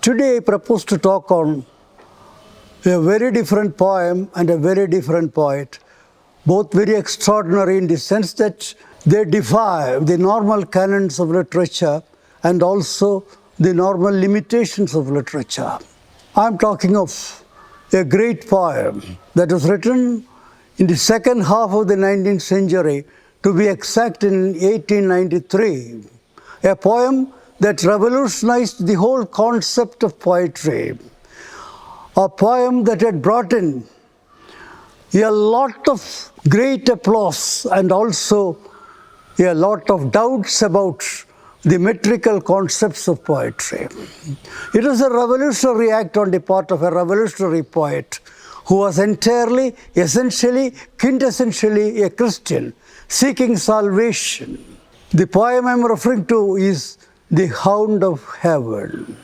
Today I propose to talk on a very different poem and a very different poet, both very extraordinary in the sense that they defy the normal canons of literature and also the normal limitations of literature. I'm talking of a great poem that was written in the second half of the 19th century, to be exact in 1893, a poem that revolutionized the whole concept of poetry, a poem that had brought in a lot of great applause and also a lot of doubts about the metrical concepts of poetry. It was a revolutionary act on the part of a revolutionary poet who was entirely, essentially, quintessentially a Christian seeking salvation. The poem I'm referring to is The Hound of Heaven.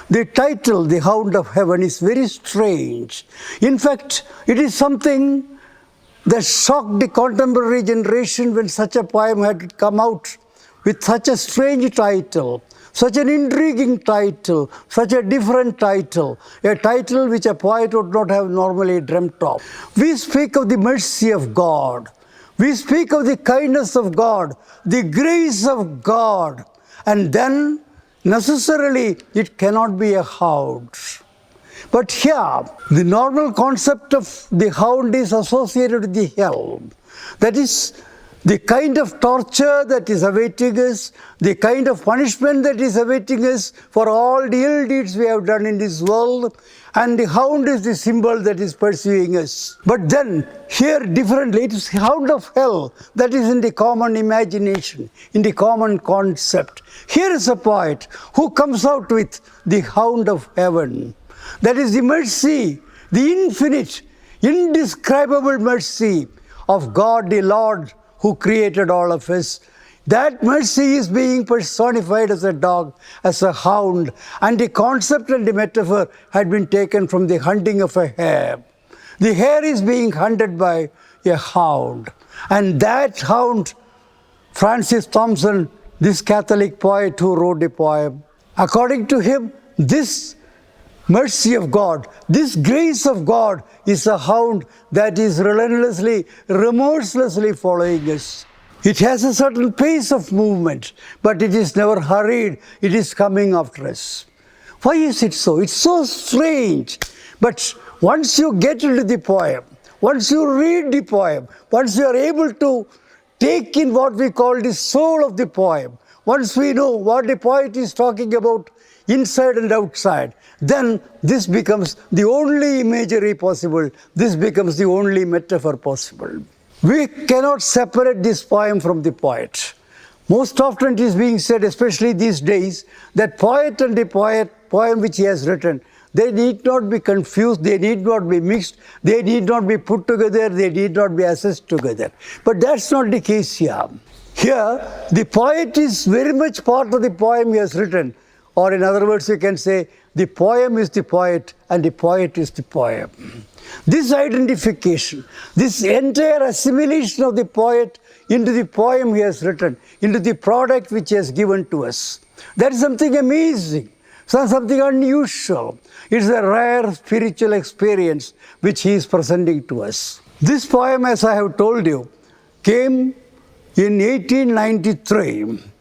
The title, The Hound of Heaven, is very strange. In fact, it is something that shocked the contemporary generation when such a poem had come out with such a strange title, such an intriguing title, such a different title, a title which a poet would not have normally dreamt of. We speak of the mercy of God. We speak of the kindness of God, the grace of God, and then necessarily it cannot be a hound. But here, the normal concept of the hound is associated with the hell. That is, the kind of torture that is awaiting us, the kind of punishment that is awaiting us for all the ill deeds we have done in this world, and the hound is the symbol that is pursuing us. But then, here differently, it is the hound of hell that is in the common imagination, in the common concept. Here is a poet who comes out with the hound of heaven. That is the mercy, the infinite, indescribable mercy of God the Lord who created all of us. That mercy is being personified as a dog, as a hound, and the concept and the metaphor had been taken from the hunting of a hare. The hare is being hunted by a hound, and that hound, Francis Thompson, this Catholic poet who wrote the poem, according to him, this mercy of God, this grace of God is a hound that is relentlessly, remorselessly following us. It has a certain pace of movement, but it is never hurried. It is coming after us. Why is it so? It's so strange. But once you get into the poem, once you read the poem, once you are able to take in what we call the soul of the poem, once we know what the poet is talking about inside and outside, then this becomes the only imagery possible. This becomes the only metaphor possible. We cannot separate this poem from the poet. Most often it is being said, especially these days, that poet and the poem which he has written, they need not be confused, they need not be mixed, they need not be put together, they need not be assessed together. But that's not the case here. Here, the poet is very much part of the poem he has written. Or in other words, you can say, the poem is the poet and the poet is the poem. This identification, this entire assimilation of the poet into the poem he has written, into the product which he has given to us, that is something amazing, something unusual. It's a rare spiritual experience which he is presenting to us. This poem, as I have told you, came in 1893.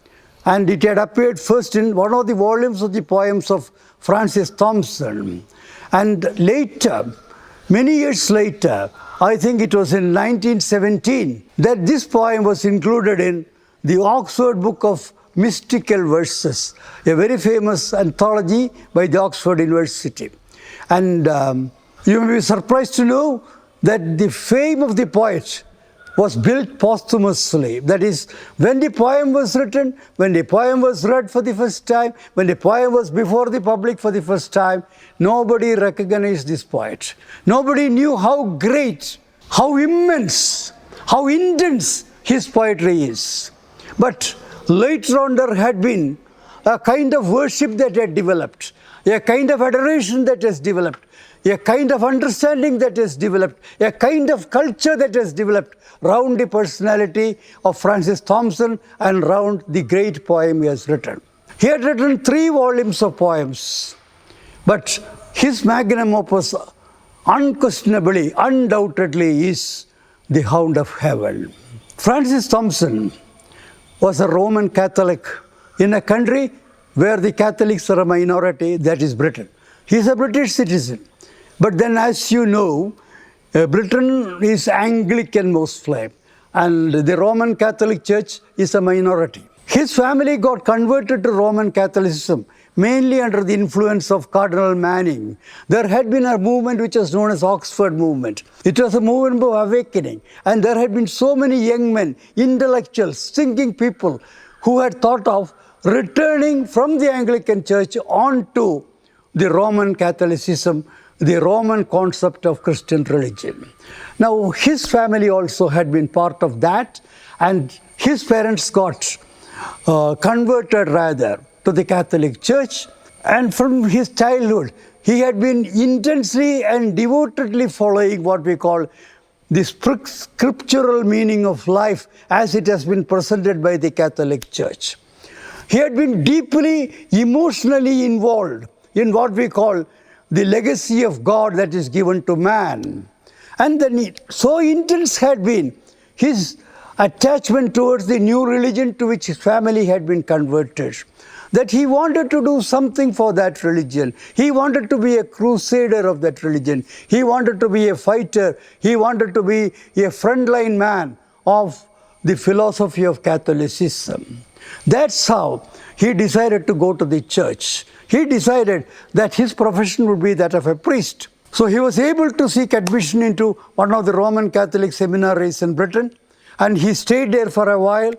And it had appeared first in one of the volumes of the poems of Francis Thompson. And later, many years later, I think it was in 1917, that this poem was included in the Oxford Book of Mystical Verses, a very famous anthology by the Oxford University. And you may be surprised to know that the fame of the poet was built posthumously. That is, when the poem was written, when the poem was read for the first time, when the poem was before the public for the first time, nobody recognized this poet. Nobody knew how great, how immense, how intense his poetry is. But later on there had been a kind of worship that had developed, a kind of adoration that has developed, a kind of understanding that has developed, a kind of culture that has developed round the personality of Francis Thompson and round the great poem he has written. He had written 3 volumes of poems. But his magnum opus unquestionably, undoubtedly is The Hound of Heaven. Francis Thompson was a Roman Catholic in a country where the Catholics are a minority, that is Britain. He is a British citizen. But then, as you know, Britain is Anglican mostly, and the Roman Catholic Church is a minority. His family got converted to Roman Catholicism mainly under the influence of Cardinal Manning. There had been a movement which was known as Oxford Movement. It was a movement of awakening, and there had been so many young men, intellectuals, thinking people who had thought of returning from the Anglican Church onto the Roman Catholicism, the Roman concept of Christian religion. Now, his family also had been part of that, and his parents got converted rather to the Catholic Church, and from his childhood he had been intensely and devotedly following what we call the scriptural meaning of life as it has been presented by the Catholic Church. He had been deeply emotionally involved in what we call the legacy of God that is given to man. And then so intense had been his attachment towards the new religion to which his family had been converted, that he wanted to do something for that religion. He wanted to be a crusader of that religion. He wanted to be a fighter. He wanted to be a frontline man of the philosophy of Catholicism. That's how he decided to go to the church. He decided that his profession would be that of a priest. So he was able to seek admission into one of the Roman Catholic seminaries in Britain, and he stayed there for a while,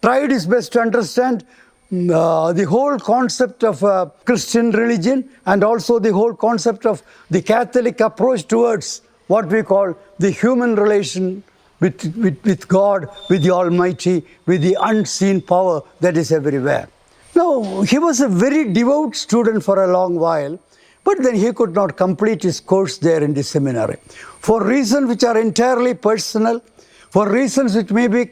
tried his best to understand the whole concept of Christian religion and also the whole concept of the Catholic approach towards what we call the human relation with God, with the Almighty, with the unseen power that is everywhere. Now, he was a very devout student for a long while, but then he could not complete his course there in the seminary. For reasons which are entirely personal, for reasons which may be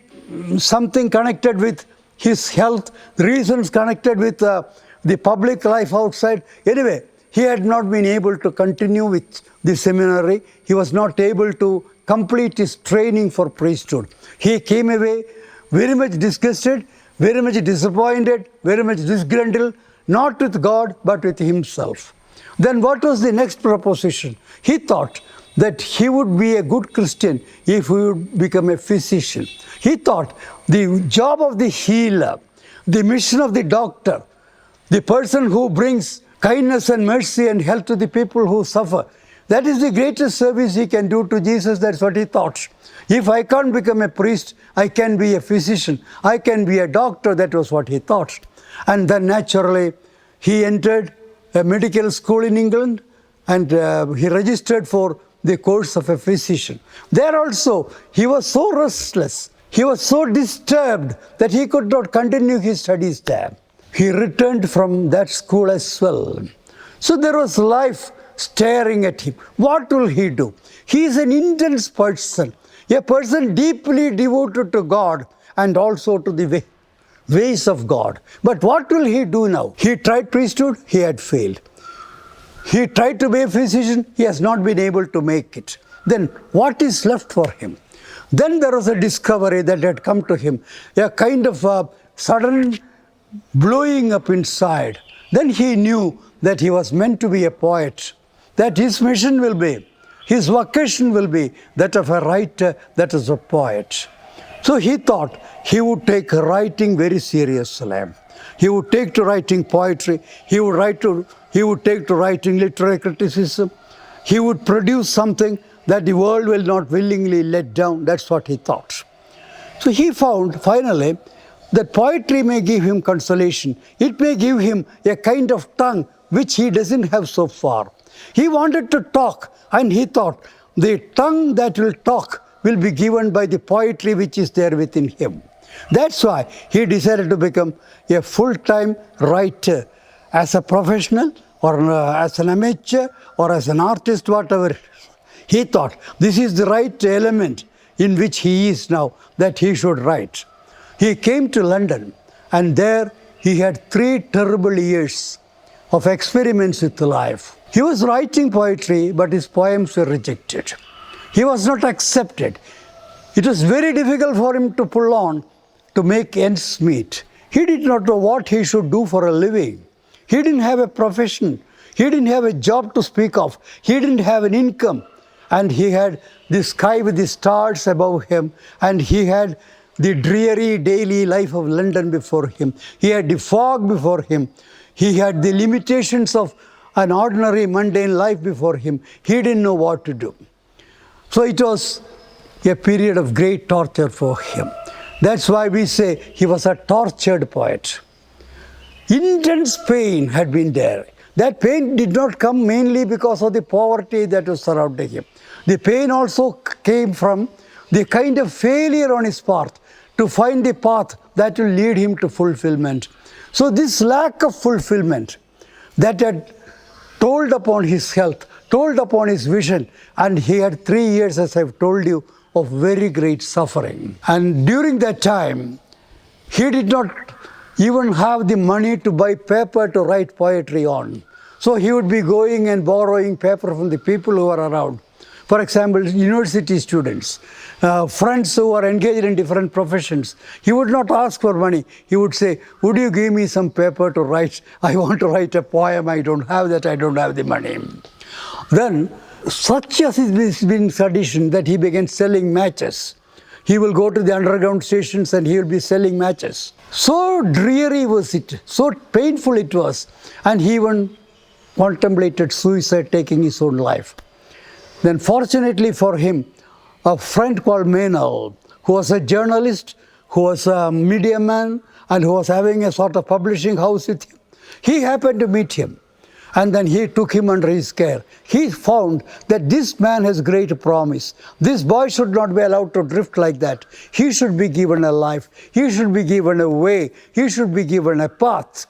something connected with his health, reasons connected with the public life outside. Anyway, he had not been able to continue with the seminary. He was not able to complete his training for priesthood. He came away very much disgusted, very much disappointed, very much disgruntled, not with God, but with himself. Then what was the next proposition? He thought that he would be a good Christian if he would become a physician. He thought the job of the healer, the mission of the doctor, the person who brings kindness and mercy and help to the people who suffer, that is the greatest service he can do to Jesus. That's what he thought. If I can't become a priest, I can be a physician. I can be a doctor. That was what he thought. And then naturally, he entered a medical school in England, and he registered for the course of a physician. There also, he was so restless, he was so disturbed that he could not continue his studies there. He returned from that school as well. So there was life staring at him. What will he do? He is an intense person, a person deeply devoted to God and also to the ways of God. But what will he do now? He tried priesthood, he had failed. He tried to be a physician, he has not been able to make it. Then what is left for him? Then there was a discovery that had come to him, a kind of a sudden blowing up inside. Then he knew that he was meant to be a poet, that his mission will be, his vocation will be that of a writer, that is a poet. So he thought he would take writing very seriously. He would take to writing poetry, he would take to writing literary criticism, he would produce something that the world will not willingly let down. That's what he thought. So he found finally that poetry may give him consolation. It may give him a kind of tongue which he doesn't have so far. He wanted to talk, and he thought the tongue that will talk will be given by the poetry which is there within him. That's why he decided to become a full-time writer as a professional or as an amateur or as an artist, whatever. He thought this is the right element in which he is now, that he should write. He came to London, and there he had 3 terrible years. of experiments with life. He was writing poetry, but his poems were rejected. He was not accepted. It was very difficult for him to pull on to make ends meet. He did not know what he should do for a living. He didn't have a profession. He didn't have a job to speak of. He didn't have an income. And he had the sky with the stars above him, and he had the dreary daily life of London before him. He had the fog before him. He had the limitations of an ordinary mundane life before him. He didn't know what to do. So it was a period of great torture for him. That's why we say he was a tortured poet. Intense pain had been there. That pain did not come mainly because of the poverty that was surrounding him. The pain also came from the kind of failure on his part to find the path that will lead him to fulfillment. So this lack of fulfillment that had told upon his health, told upon his vision, and he had 3 years, as I've told you, of very great suffering. And during that time, he did not even have the money to buy paper to write poetry on. So he would be going and borrowing paper from the people who were around. For example, university students, friends who are engaged in different professions. He would not ask for money. He would say, would you give me some paper to write? I want to write a poem. I don't have that. I don't have the money. Then, such as is been tradition that he began selling matches. He will go to the underground stations and he will be selling matches. So dreary was it, so painful it was, and he even contemplated suicide, taking his own life. Then fortunately for him, a friend called Meynell, who was a journalist, who was a media man, and who was having a sort of publishing house with him, he happened to meet him. And then he took him under his care. He found that this man has great promise. This boy should not be allowed to drift like that. He should be given a life. He should be given a way. He should be given a path.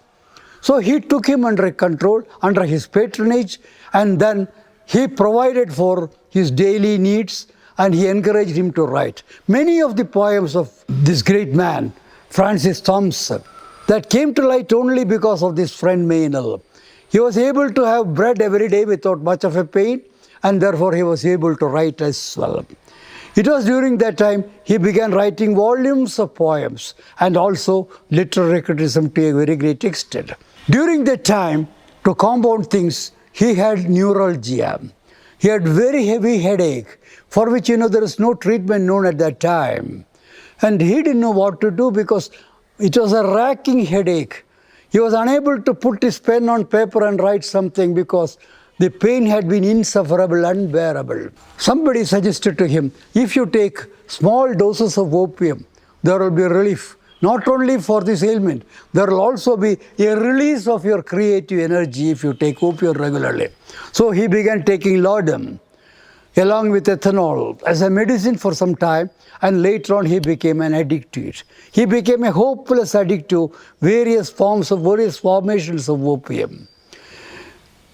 So he took him under control, under his patronage, and then he provided for his daily needs, and he encouraged him to write. Many of the poems of this great man, Francis Thompson, that came to light only because of this friend Meynell. He was able to have bread every day without much of a pain, and therefore he was able to write as well. It was during that time he began writing volumes of poems and also literary criticism to a very great extent. During that time, to compound things, he had neuralgia. He had very heavy headache, for which there is no treatment known at that time. And he didn't know what to do because it was a racking headache. He was unable to put his pen on paper and write something because the pain had been insufferable, unbearable. Somebody suggested to him, if you take small doses of opium, there will be relief. Not only for this ailment, there will also be a release of your creative energy if you take opium regularly. So he began taking laudanum along with ethanol as a medicine for some time, and later on he became an addict to it. He became a hopeless addict to various formations of opium.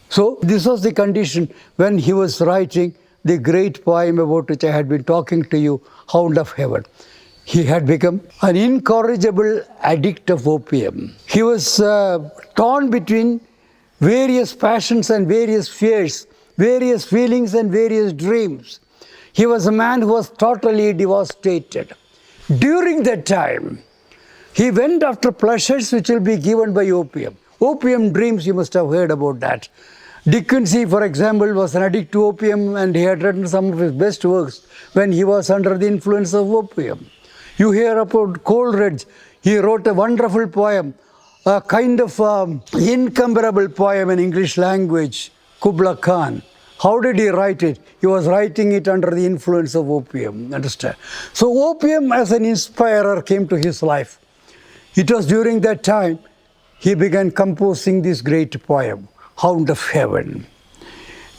So this was the condition when he was writing the great poem about which I had been talking to you, Hound of Heaven. He had become an incorrigible addict of opium. He was torn between various passions and various fears, various feelings and various dreams. He was a man who was totally devastated. During that time, he went after pleasures which will be given by opium. Opium dreams, you must have heard about that. Dickens, for example, was an addict to opium, and he had written some of his best works when he was under the influence of opium. You hear about Coleridge. He wrote a wonderful poem, a kind of incomparable poem in English language, Kubla Khan. How did he write it? He was writing it under the influence of opium, understand? So opium as an inspirer came to his life. It was during that time he began composing this great poem, Hound of Heaven.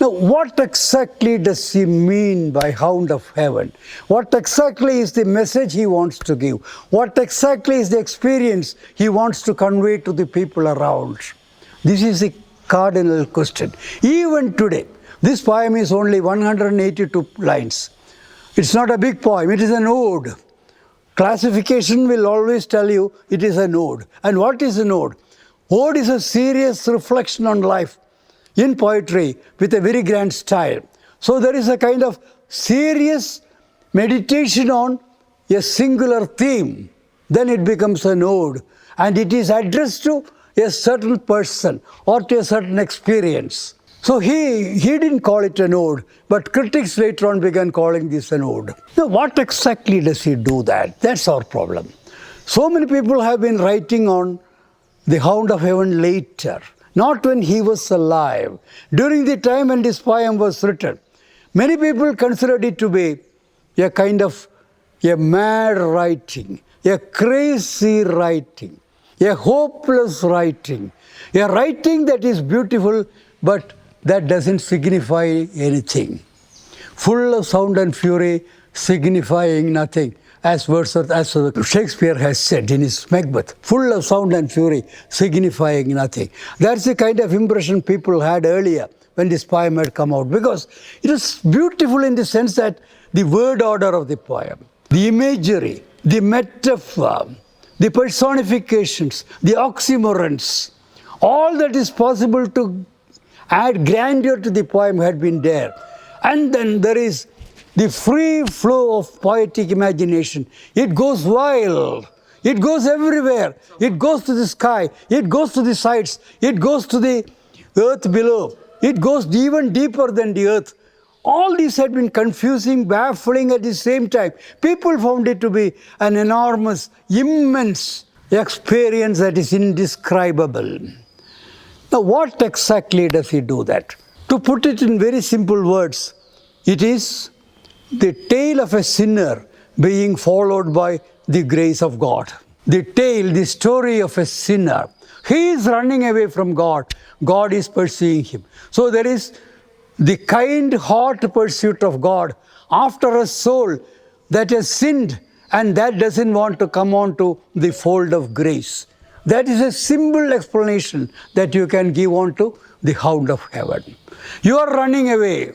Now, what exactly does he mean by Hound of Heaven? What exactly is the message he wants to give? What exactly is the experience he wants to convey to the people around? This is the cardinal question. Even today, this poem is only 182 lines. It's not a big poem, it is an ode. Classification will always tell you it is an ode. And what is an ode? Ode is a serious reflection on life in poetry with a very grand style. So there is a kind of serious meditation on a singular theme. Then it becomes an ode, and it is addressed to a certain person or to a certain experience. So he didn't call it an ode, but critics later on began calling this an ode. Now, what exactly does he do that? That's our problem. So many people have been writing on the Hound of Heaven later, not when he was alive. During the time when this poem was written, many people considered it to be a kind of a mad writing, a crazy writing, a hopeless writing, a writing that is beautiful but that doesn't signify anything. Full of sound and fury, signifying nothing. As Shakespeare has said in his Macbeth, full of sound and fury, signifying nothing. That's the kind of impression people had earlier when this poem had come out, because it is beautiful in the sense that the word order of the poem, the imagery, the metaphor, the personifications, the oxymorons, all that is possible to add grandeur to the poem had been there. And then there is the free flow of poetic imagination. It goes wild. It goes everywhere. It goes to the sky. It goes to the sides. It goes to the earth below. It goes even deeper than the earth. All these had been confusing, baffling at the same time. People found it to be an enormous, immense experience that is indescribable. Now, what exactly does he do that? To put it in very simple words, it is the tale of a sinner being followed by the grace of God. The tale, the story of a sinner. He is running away from God. God is pursuing him. So there is the kind heart pursuit of God after a soul that has sinned and that doesn't want to come on to the fold of grace. That is a simple explanation that you can give on to the Hound of Heaven. You are running away.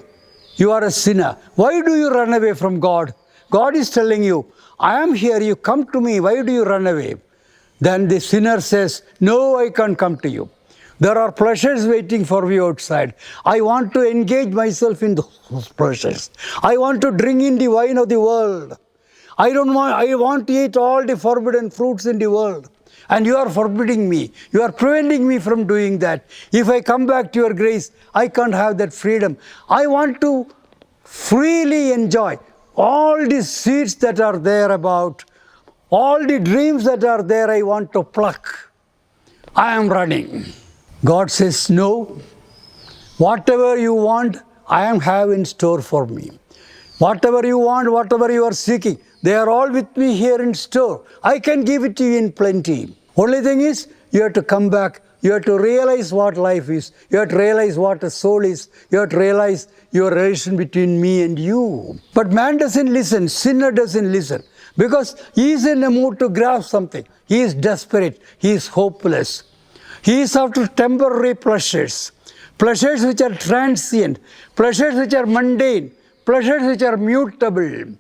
You are a sinner. Why do you run away from God? God is telling you, I am here, you come to me. Why do you run away? Then the sinner says, no, I can't come to you. There are pleasures waiting for me outside. I want to engage myself in those pleasures. I want to drink in the wine of the world. I want to eat all the forbidden fruits in the world. And you are forbidding me. You are preventing me from doing that. If I come back to your grace, I can't have that freedom. I want to freely enjoy all the seeds that are there about, all the dreams that are there, I want to pluck. I am running. God says, no. Whatever you want, I have in store for me. Whatever you want, whatever you are seeking, they are all with me here in store. I can give it to you in plenty. Only thing is, you have to come back. You have to realize what life is. You have to realize what a soul is. You have to realize your relation between me and you. But man doesn't listen. Sinner doesn't listen. Because he is in a mood to grasp something. He is desperate. He is hopeless. He is after temporary pleasures. Pleasures which are transient. Pleasures which are mundane. Pleasures which are mutable.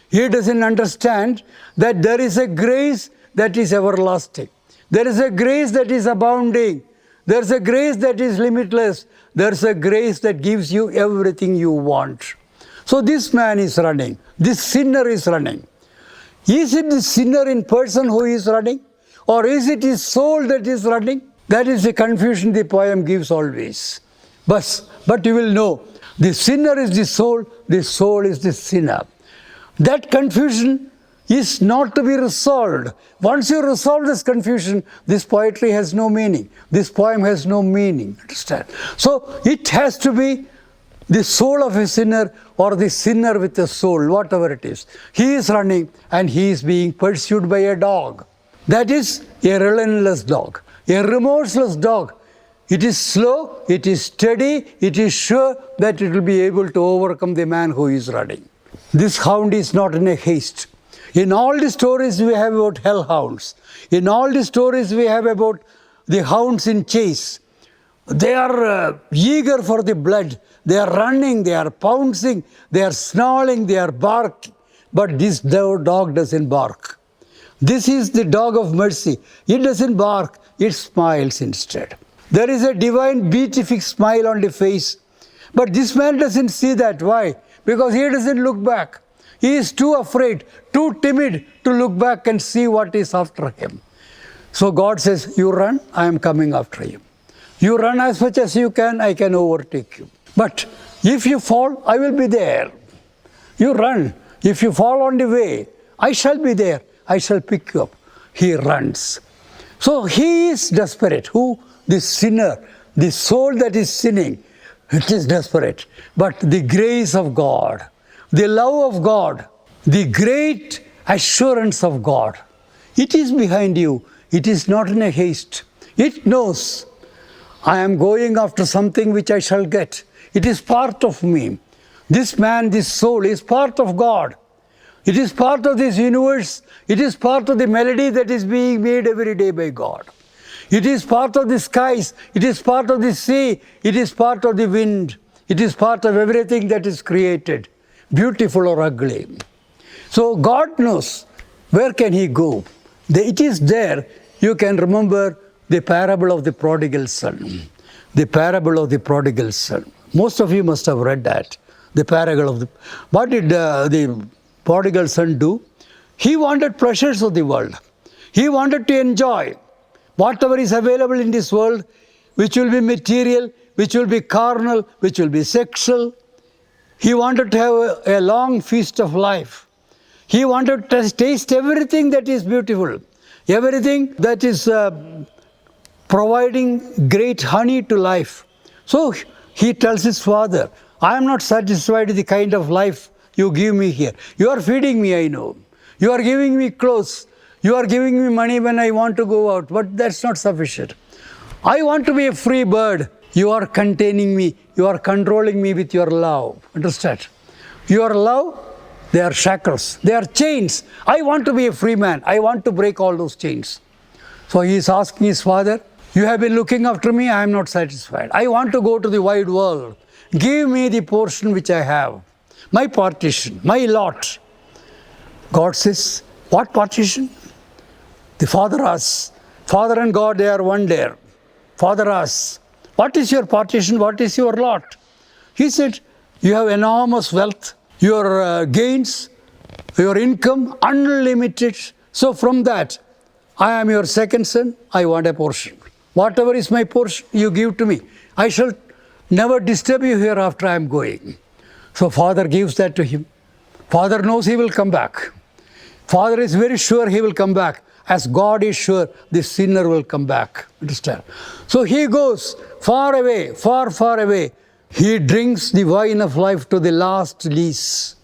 He doesn't understand that there is a grace that is everlasting. There is a grace that is abounding. There is a grace that is limitless. There is a grace that gives you everything you want. So this man is running. This sinner is running. Is it the sinner in person who is running? Or is it his soul that is running? That is the confusion the poem gives always. But you will know, the sinner is the soul is the sinner. That confusion is not to be resolved. Once you resolve this confusion, this poetry has no meaning. This poem has no meaning, understand? So it has to be the soul of a sinner or the sinner with a soul, whatever it is. He is running and he is being pursued by a dog. That is a relentless dog, a remorseless dog. It is slow, it is steady, it is sure that it will be able to overcome the man who is running. This hound is not in a haste. In all the stories we have about hellhounds, in all the stories we have about the hounds in chase, they are eager for the blood. They are running, they are pouncing, they are snarling, they are barking. But this dog doesn't bark. This is the dog of mercy. It doesn't bark. it smiles instead. There is a divine beatific smile on the face. But this man doesn't see that. Why? Because he doesn't look back. He is too afraid, too timid to look back and see what is after him. So God says, you run, I am coming after you. You run as much as you can, I can overtake you. But if you fall, I will be there. You run. If you fall on the way, I shall be there. I shall pick you up. He runs. So he is desperate. Who? The sinner, the soul that is sinning, it is desperate. But the grace of God, the love of God, the great assurance of God, it is behind you. It is not in a haste. It knows, I am going after something which I shall get. It is part of me. This man, this soul is part of God. It is part of this universe. It is part of the melody that is being made every day by God. It is part of the skies. It is part of the sea. It is part of the wind. It is part of everything that is created, beautiful or ugly. So God knows where can he go. It is there. You can remember the parable of the prodigal son. The parable of the prodigal son. Most of you must have read that. The parable of the... What did the prodigal son do? He wanted pleasures of the world. He wanted to enjoy whatever is available in this world, which will be material, which will be carnal, which will be sexual. He wanted to have a long feast of life. He wanted to taste everything that is beautiful, everything that is providing great honey to life. So he tells his father, I am not satisfied with the kind of life you give me here. You are feeding me, I know. You are giving me clothes. You are giving me money when I want to go out, but that's not sufficient. I want to be a free bird. You are containing me. You are controlling me with your love. Understand? Your love, they are shackles. They are chains. I want to be a free man. I want to break all those chains. So he is asking his father, you have been looking after me. I am not satisfied. I want to go to the wide world. Give me the portion which I have. My partition, my lot. God says, what partition? The father asks, Father and God, they are one there. Father asks, what is your partition? What is your lot? He said, you have enormous wealth, your gains, your income, unlimited. So from that, I am your second son, I want a portion. Whatever is my portion, you give to me. I shall never disturb you here after I am going. So father gives that to him. Father knows he will come back. Father is very sure he will come back. As God is sure, the sinner will come back. Understand? So he goes far away, far, far away. He drinks the wine of life to the last lees.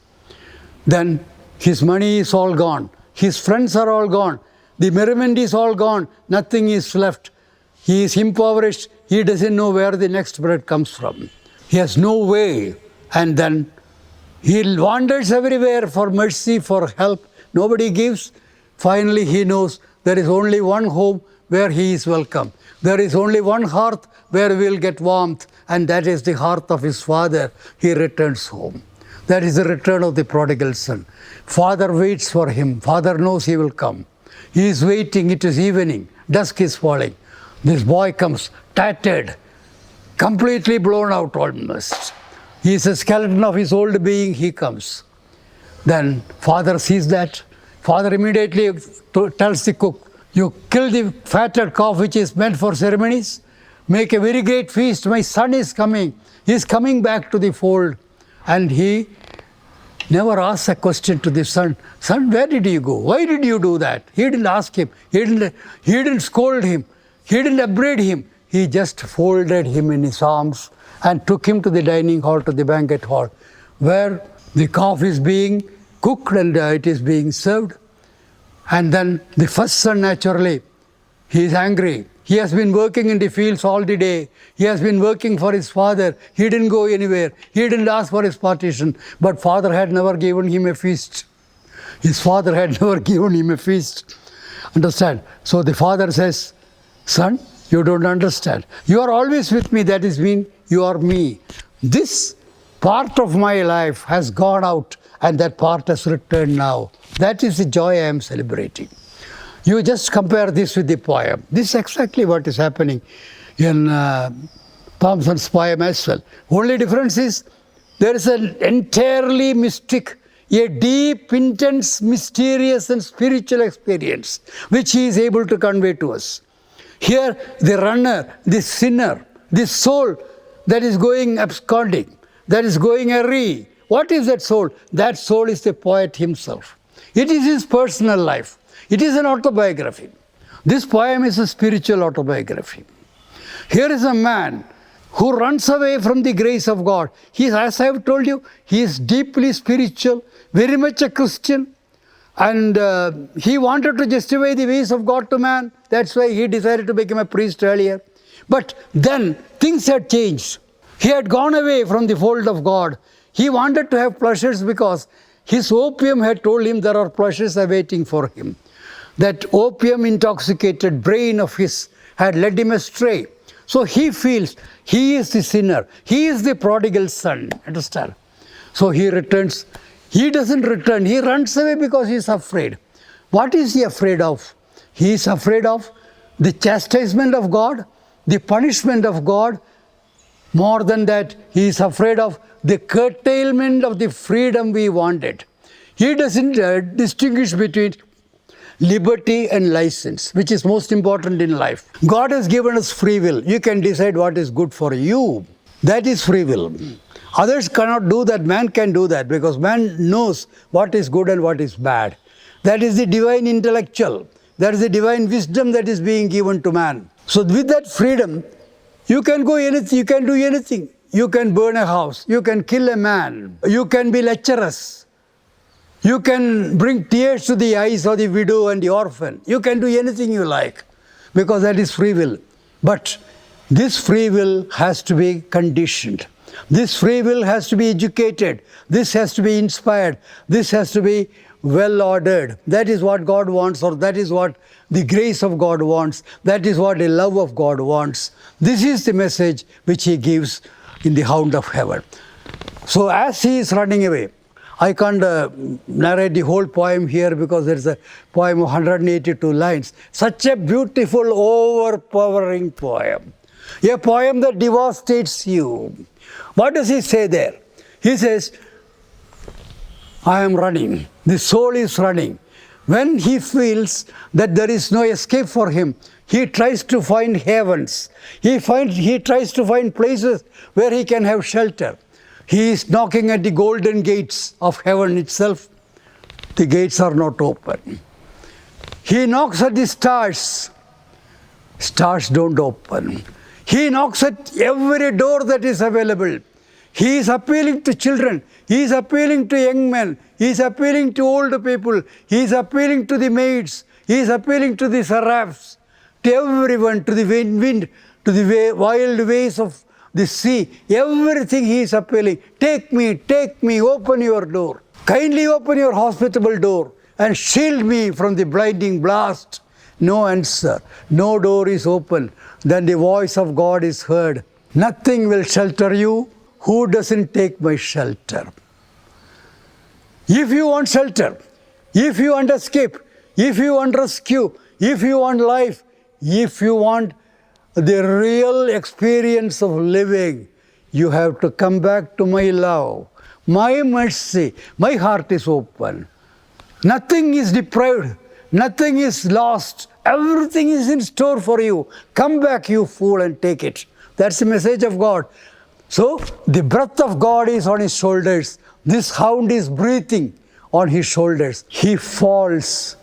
Then his money is all gone. His friends are all gone. The merriment is all gone. Nothing is left. He is impoverished. He doesn't know where the next bread comes from. He has no way. And then he wanders everywhere for mercy, for help. Nobody gives. Finally, he knows there is only one home where he is welcome. There is only one hearth where we will get warmth, and that is the hearth of his father. He returns home. That is the return of the prodigal son. Father waits for him. Father knows he will come. He is waiting. It is evening. Dusk is falling. This boy comes, tattered, completely blown out almost. He is a skeleton of his old being. He comes. Then father sees that. Father immediately tells the cook, you kill the fatted calf which is meant for ceremonies, make a very great feast. My son is coming. He is coming back to the fold. And he never asks a question to the son. Son, where did you go? Why did you do that? He didn't ask him. He didn't scold him. He didn't upbraid him. He just folded him in his arms and took him to the dining hall, to the banquet hall, where the calf is being cooked and it is being served. And then the first son, naturally, he is angry. He has been working in the fields all the day. He has been working for his father. He didn't go anywhere. He didn't ask for his partition. But father had never given him a feast. His father had never given him a feast. Understand? So the father says, son, you don't understand. You are always with me. That is mean you are me. This part of my life has gone out, and that part has returned now. That is the joy I am celebrating. You just compare this with the poem. This is exactly what is happening in Thompson's poem as well. Only difference is there is an entirely mystic, a deep, intense, mysterious and spiritual experience which he is able to convey to us. Here, the runner, the sinner, the soul that is going absconding, that is going awry. What is that soul? That soul is the poet himself. It is his personal life. It is an autobiography. This poem is a spiritual autobiography. Here is a man who runs away from the grace of God. He is, as I have told you, he is deeply spiritual, very much a Christian, and he wanted to justify the ways of God to man. That's why he decided to become a priest earlier. But then things had changed. He had gone away from the fold of God. He wanted to have pleasures because his opium had told him there are pleasures awaiting for him. That opium intoxicated brain of his had led him astray. So he feels he is the sinner. He is the prodigal son. Understand? So he returns. He doesn't return. He runs away because he is afraid. What is he afraid of? He is afraid of the chastisement of God, the punishment of God. More than that, he is afraid of the curtailment of the freedom we wanted. He doesn't distinguish between liberty and license, which is most important in life. God has given us free will. You can decide what is good for you. That is free will. Others cannot do that. Man can do that because man knows what is good and what is bad. That is the divine intellectual. That is the divine wisdom that is being given to man. So with that freedom, you can go anything, you can do anything. You can burn a house, you can kill a man, you can be lecherous, you can bring tears to the eyes of the widow and the orphan. You can do anything you like because that is free will. But this free will has to be conditioned. This free will has to be educated. This has to be inspired. This has to be well ordered. That is what God wants, or that is what the grace of God wants. That is what the love of God wants. This is the message which he gives in the Hound of Heaven. So as he is running away, I can't narrate the whole poem here because there is a poem of 182 lines. Such a beautiful, overpowering poem. A poem that devastates you. What does he say there? He says, I am running. The soul is running. When he feels that there is no escape for him, he tries to find heavens. He tries to find places where he can have shelter. He is knocking at the golden gates of heaven itself. The gates are not open. He knocks at the stars. Stars don't open. He knocks at every door that is available. He is appealing to children. He is appealing to young men. He is appealing to old people. He is appealing to the maids. He is appealing to the seraphs, to everyone, to the wind, to the wild ways of the sea. Everything he is appealing. Take me, open your door. Kindly open your hospitable door and shield me from the blinding blast. No answer. No door is open. Then the voice of God is heard. Nothing will shelter you. Who doesn't take my shelter? If you want shelter, if you want escape, if you want rescue, if you want life, if you want the real experience of living, you have to come back to my love, my mercy. My heart is open. Nothing is deprived. Nothing is lost. Everything is in store for you. Come back, you fool, and take it. That's the message of God. So the breath of God is on his shoulders. This hound is breathing on his shoulders. He falls.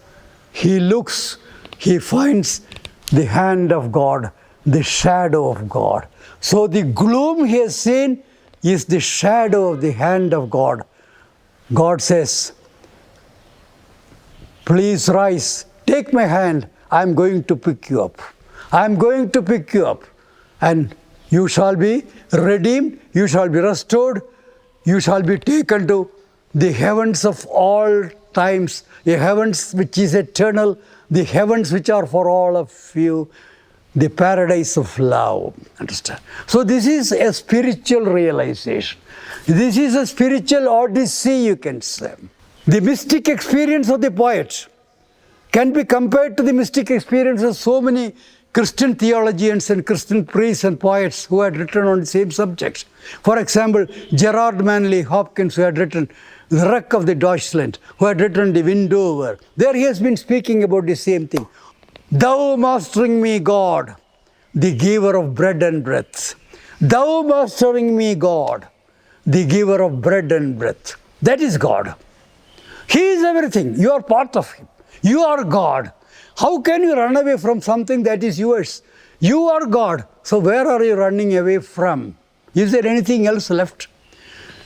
He looks. He finds the hand of God, the shadow of God. So the gloom he has seen is the shadow of the hand of God. God says, please rise. Take my hand. I am going to pick you up. I am going to pick you up. And you shall be redeemed, you shall be restored, you shall be taken to the heavens of all times, the heavens which is eternal, the heavens which are for all of you, the paradise of love. Understand? So this is a spiritual realization. This is a spiritual odyssey, you can say. The mystic experience of the poet can be compared to the mystic experience of so many Christian theologians and Christian priests and poets who had written on the same subject. For example, Gerard Manley Hopkins, who had written The Wreck of the Deutschland, who had written The Windover. There he has been speaking about the same thing. Thou mastering me, God, the giver of bread and breath. Thou mastering me, God, the giver of bread and breath. That is God. He is everything. You are part of Him. You are God. How can you run away from something that is yours? You are God. So where are you running away from? Is there anything else left?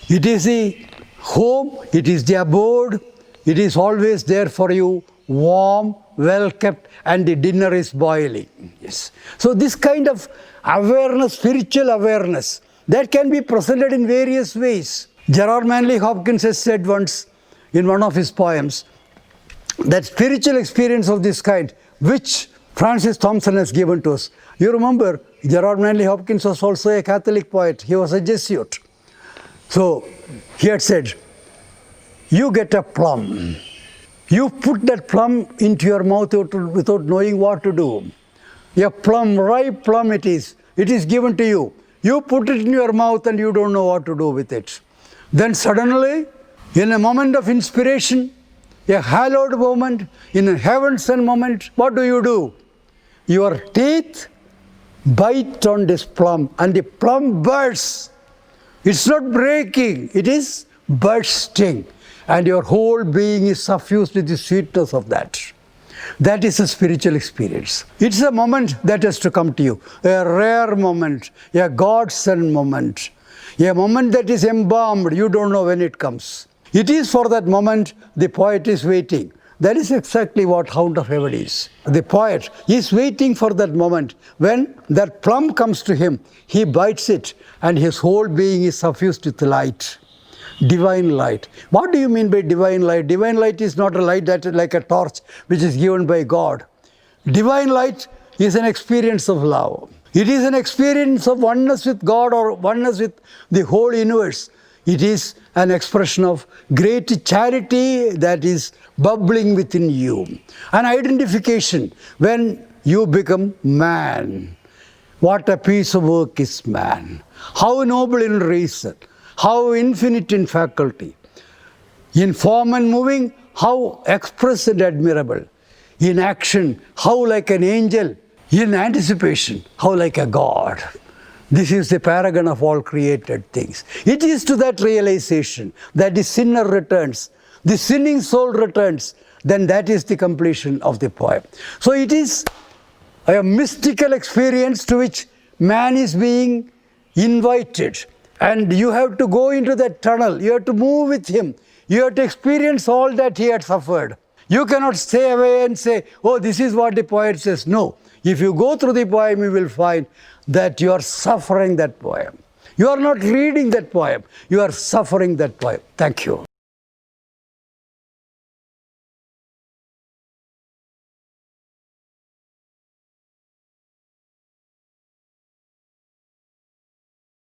It is the home, it is the abode, it is always there for you, warm, well kept, and the dinner is boiling. Yes. So this kind of awareness, spiritual awareness, that can be presented in various ways. Gerard Manley Hopkins has said once in one of his poems that spiritual experience of this kind, which Francis Thompson has given to us. You remember, Gerard Manley Hopkins was also a Catholic poet. He was a Jesuit. So he had said, you get a plum. You put that plum into your mouth without knowing what to do. A plum, ripe plum it is. It is given to you. You put it in your mouth and you don't know what to do with it. Then suddenly, in a moment of inspiration, a hallowed moment, in a heaven-sent moment, what do? Your teeth bite on this plum and the plum bursts. It's not breaking, it is bursting. And your whole being is suffused with the sweetness of that. That is a spiritual experience. It's a moment that has to come to you. A rare moment, a God-sent moment. A moment that is embalmed, you don't know when it comes. It is for that moment the poet is waiting. That is exactly what Hound of Heaven is. The poet is waiting for that moment. When that plum comes to him, he bites it and his whole being is suffused with light. Divine light. What do you mean by divine light? Divine light is not a light that is like a torch which is given by God. Divine light is an experience of love. It is an experience of oneness with God or oneness with the whole universe. It is an expression of great charity that is bubbling within you. An identification when you become man. What a piece of work is man. How noble in reason. How infinite in faculty. In form and moving, how express and admirable. In action, how like an angel. In anticipation, how like a God. This is the paragon of all created things. It is to that realization that the sinner returns, the sinning soul returns, then that is the completion of the poem. So it is a mystical experience to which man is being invited. And you have to go into that tunnel. You have to move with him. You have to experience all that he had suffered. You cannot stay away and say, oh, this is what the poet says. No. If you go through the poem, you will find that you are suffering that poem. You are not reading that poem. You are suffering that poem. Thank you.